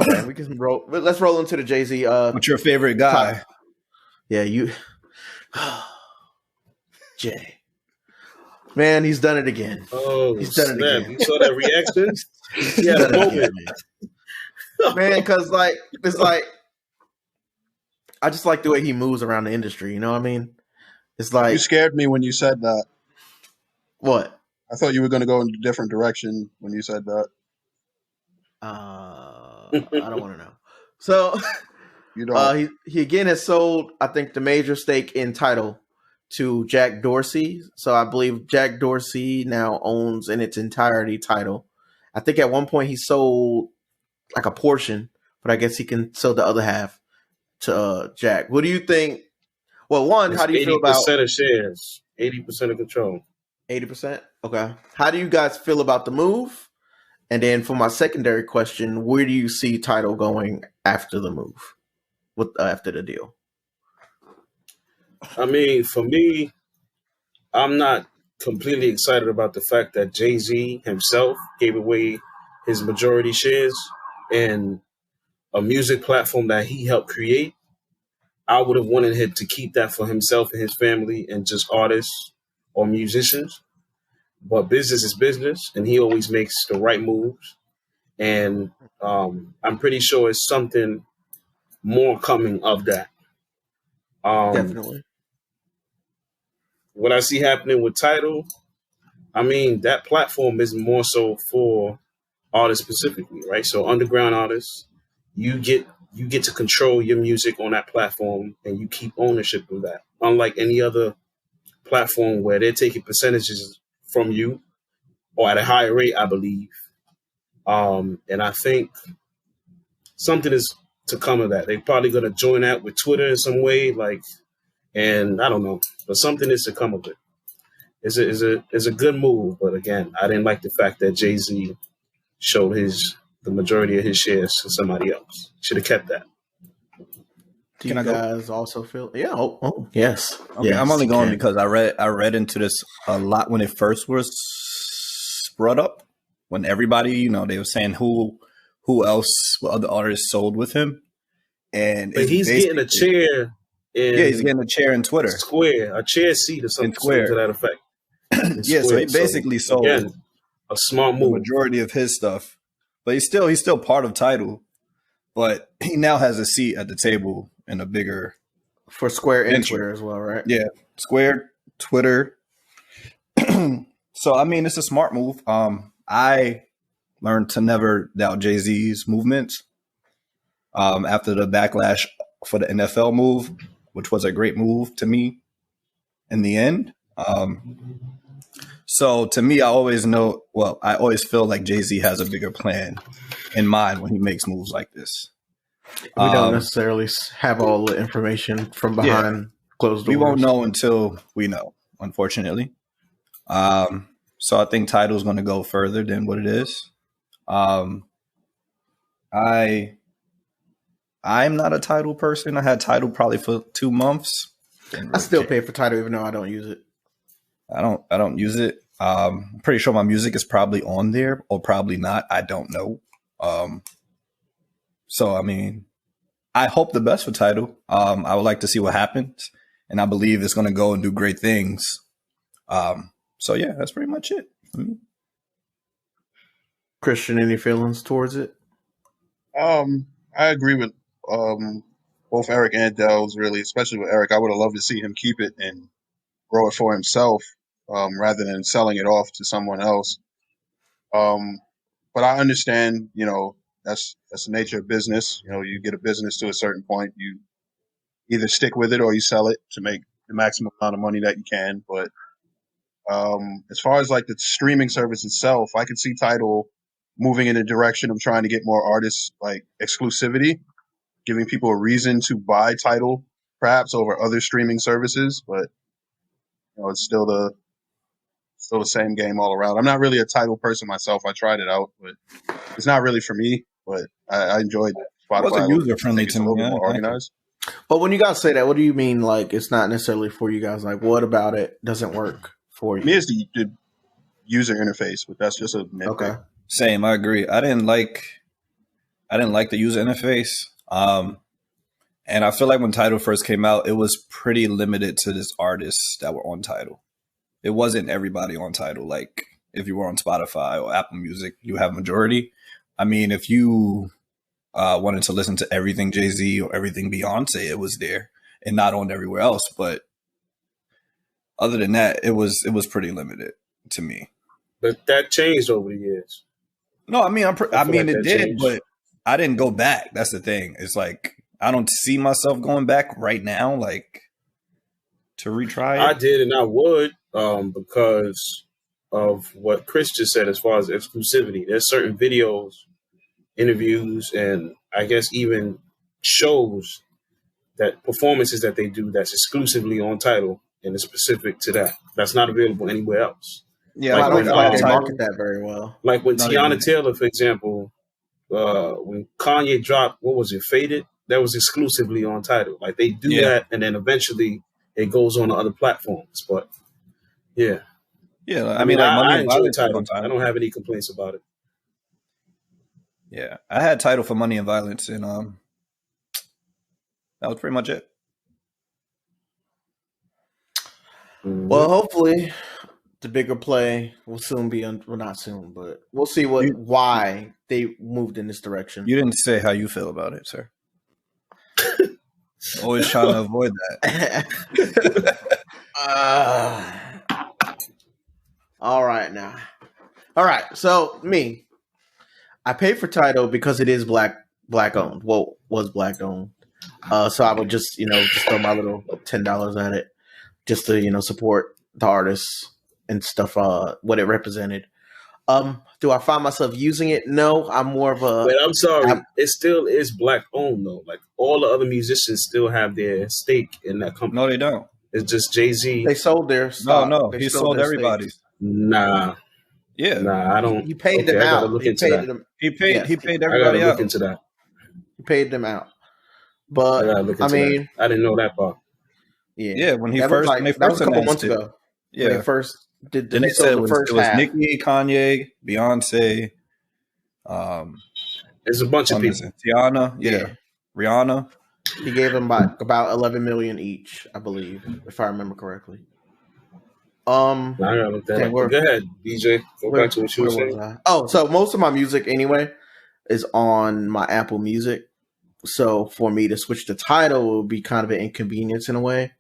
Okay, we can roll. Let's roll into the Jay-Z. What's your favorite guy? Top. Yeah, you. Jay. Man, he's done it again. Oh, he's done it again. You saw that reaction? Yeah, the moment. Man, because it's like I just like the way he moves around the industry. You know what I mean? It's like you scared me when you said that. What? I thought you were going to go in a different direction when you said that. I don't want to know. So you don't. He again has sold, I think, the major stake in Tidal to Jack Dorsey. So I believe Jack Dorsey now owns in its entirety Tidal. I think at one point he sold like a portion, but I guess he can sell the other half to Jack. What do you think? Well, one, how do you feel about 80% of shares, 80% of control? 80%? Okay. How do you guys feel about the move? And then for my secondary question, where do you see Tidal going after the move, after the deal? I mean, for me, I'm not completely excited about the fact that Jay-Z himself gave away his majority shares in a music platform that he helped create. I would have wanted him to keep that for himself and his family and just artists or musicians. But business is business, and he always makes the right moves. And I'm pretty sure it's something more coming of that. Definitely. What I see happening with Tidal, I mean, that platform is more so for artists specifically, right? So underground artists, you get to control your music on that platform and you keep ownership of that. Unlike any other platform where they're taking percentages from you or at a higher rate, I believe. And I think something is to come of that. They're probably going to join that with Twitter in some way, and I don't know, but something is to come of it. It's a good move, but again, I didn't like the fact that Jay-Z showed the majority of his shares to somebody else. Should have kept that. Do you guys also feel? Yeah. Oh, yes. Okay, yes, I'm only going because I read into this a lot when it first was brought up. When everybody, they were saying who else, what other artists sold with him, and but he's getting a chair. He's getting a chair in Twitter. Square, a chair seat or something to that effect. Yeah, so he basically sold again, a smart move. The majority of his stuff, but he's still part of Tidal, but he now has a seat at the table in a bigger for Square and Twitter as well, right? Yeah, Square, Twitter. So I mean, it's a smart move. I learned to never doubt Jay-Z's movements after the backlash for the NFL move, which was a great move to me in the end. So to me, I always feel like Jay-Z has a bigger plan in mind when he makes moves like this. We don't necessarily have all the information from behind closed doors. We won't know until we know, unfortunately. So I think Tidal's going to go further than what it is. I'm not a Tidal person. I had Tidal probably for 2 months. I still pay for Tidal even though I don't use it. I don't use it. I'm pretty sure my music is probably on there or probably not. I don't know. So I mean, I hope the best for Tidal. I would like to see what happens, and I believe it's going to go and do great things. So yeah, that's pretty much it. Christian, any feelings towards it? I agree with both Eric and Dellz, really, especially with Eric. I would have loved to see him keep it and grow it for himself rather than selling it off to someone else. But I understand, that's the nature of business. You get a business to a certain point, you either stick with it or you sell it to make the maximum amount of money that you can. But as far as like the streaming service itself, I could see Tidal moving in a direction of trying to get more artists like exclusivity, giving people a reason to buy Tidal perhaps over other streaming services. But it's still the same game all around. I'm not really a Tidal person myself. I tried it out, but it's not really for me. But I enjoyed it. Spotify it wasn't user friendly to me. A little bit more organized. But when you guys say that, what do you mean? Like it's not necessarily for you guys. Like what about it doesn't work for you? Me, it's the user interface, but that's just a nitpick. Okay. Same, I agree. I didn't like I didn't like the user interface. And I feel like when Tidal first came out, it was pretty limited to this artists that were on Tidal. It wasn't everybody on Tidal. Like if you were on Spotify or Apple Music, you have majority. I mean, if you wanted to listen to everything Jay-Z or everything Beyonce, it was there and not on everywhere else. But other than that, it was pretty limited to me. But that changed over the years. No, I mean, it did, changed. but I didn't go back. That's the thing. It's like I don't see myself going back right now, like to retry it. I did, and I would, because of what Chris just said as far as exclusivity. There's certain videos, interviews, and I guess even shows that performances that they do that's exclusively on Tidal and is specific to that. That's not available anywhere else. Yeah, like I don't feel like they market that very well. Like when Tiana Taylor, for example, when Kanye dropped, what was it, Faded? That was exclusively on Tidal. Like they do that, and then eventually it goes on to other platforms. But yeah, I mean, like I enjoy Tidal. I don't have any complaints about it. Yeah, I had Tidal for Money and Violence, and that was pretty much it. Well, hopefully the bigger play will soon be well, not soon, but we'll see why they moved in this direction. You didn't say how you feel about it, sir. Always trying to avoid that. All right now. All right, so me, I pay for Tidal because it is black owned. Well, was black owned. So I would just throw my little $10 at it, just to support the artists and stuff. What it represented. Do I find myself using it? No, I'm more of a. But I'm sorry, it still is black owned though. Like all the other musicians still have their stake in that company. No, they don't. It's just Jay-Z. They sold their stock. No, he sold everybody's. Nah. Yeah. Nah, I don't. He paid them out. He paid everybody I gotta out. look into that. He paid them out. But I mean, that. I didn't know that part. Yeah. When he that first, was that was a couple months ago. Yeah. When they first did. Then they said it was Nicki, Kanye, Beyonce. There's a bunch of people. Tiana, Rihanna. He gave them about 11 million each, I believe, if I remember correctly. I gotta look that up. Go ahead, DJ. Go back to what you were saying. Oh, so most of my music anyway is on my Apple Music. So for me to switch to Tidal would be kind of an inconvenience in a way,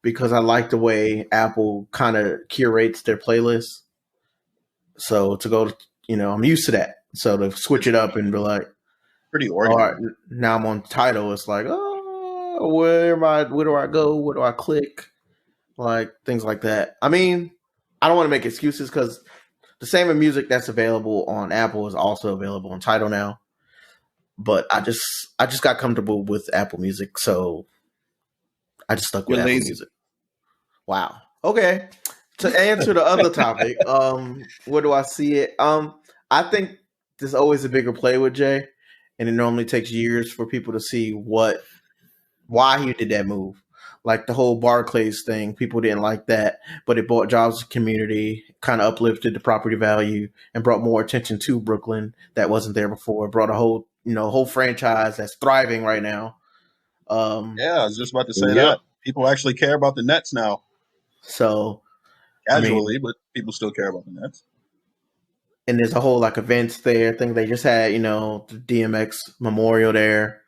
because I like the way Apple kind of curates their playlists. So to go, I'm used to that. So to switch it up and be like, pretty organized. All right, now I'm on Tidal. It's like, where am I? Where do I go? Where do I click? Like things like that. I mean, I don't want to make excuses because the same music that's available on Apple is also available on Tidal now. But I just got comfortable with Apple Music, so I just stuck with Apple Music. Wow. Okay. To answer the other topic, where do I see it? I think there's always a bigger play with Jay, and it normally takes years for people to see why he did that move. Like the whole Barclays thing, people didn't like that, but it brought jobs to the community, kind of uplifted the property value, and brought more attention to Brooklyn that wasn't there before. It brought a whole franchise that's thriving right now. I was just about to say that people actually care about the Nets now. So casually, but people still care about the Nets. And there's a whole events there. I think they just had the DMX memorial there.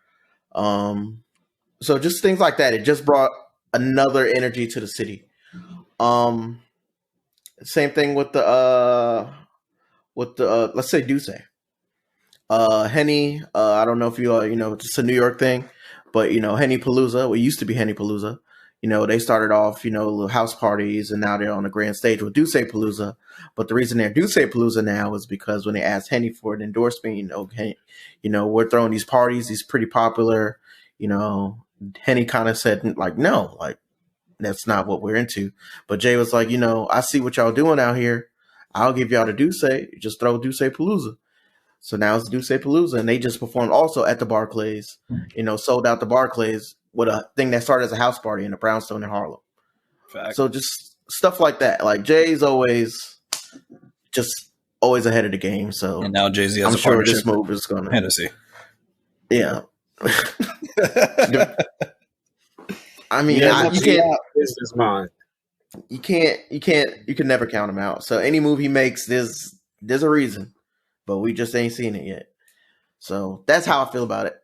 So just things like that. It just brought another energy to the city. Same thing with the let's say Dorsey. Henny, I don't know if you it's a New York thing, but Henny Palooza, what used to be Henny Palooza, they started off, little house parties, and now they're on the grand stage with Dorsey Palooza. But the reason they're Dorsey Palooza now is because when they asked Henny for an endorsement, we're throwing these parties, these pretty popular, Henny kind of said no, that's not what we're into. But Jay was like, I see what y'all doing out here. I'll give y'all the Dorsey. Just throw Dorsey Palooza. So now it's Dorsey Palooza, and they just performed also at the Barclays. Sold out the Barclays with a thing that started as a house party in the Brownstone in Harlem. Fact. So just stuff like that. Like Jay's always ahead of the game. So and now Jay-Z has I'm sure this move is gonna Hennessy. Yeah. I mean, Yeah, you can't. business mind. You can never count him out. So any move he makes, there's a reason, but we just ain't seen it yet. So that's how I feel about it.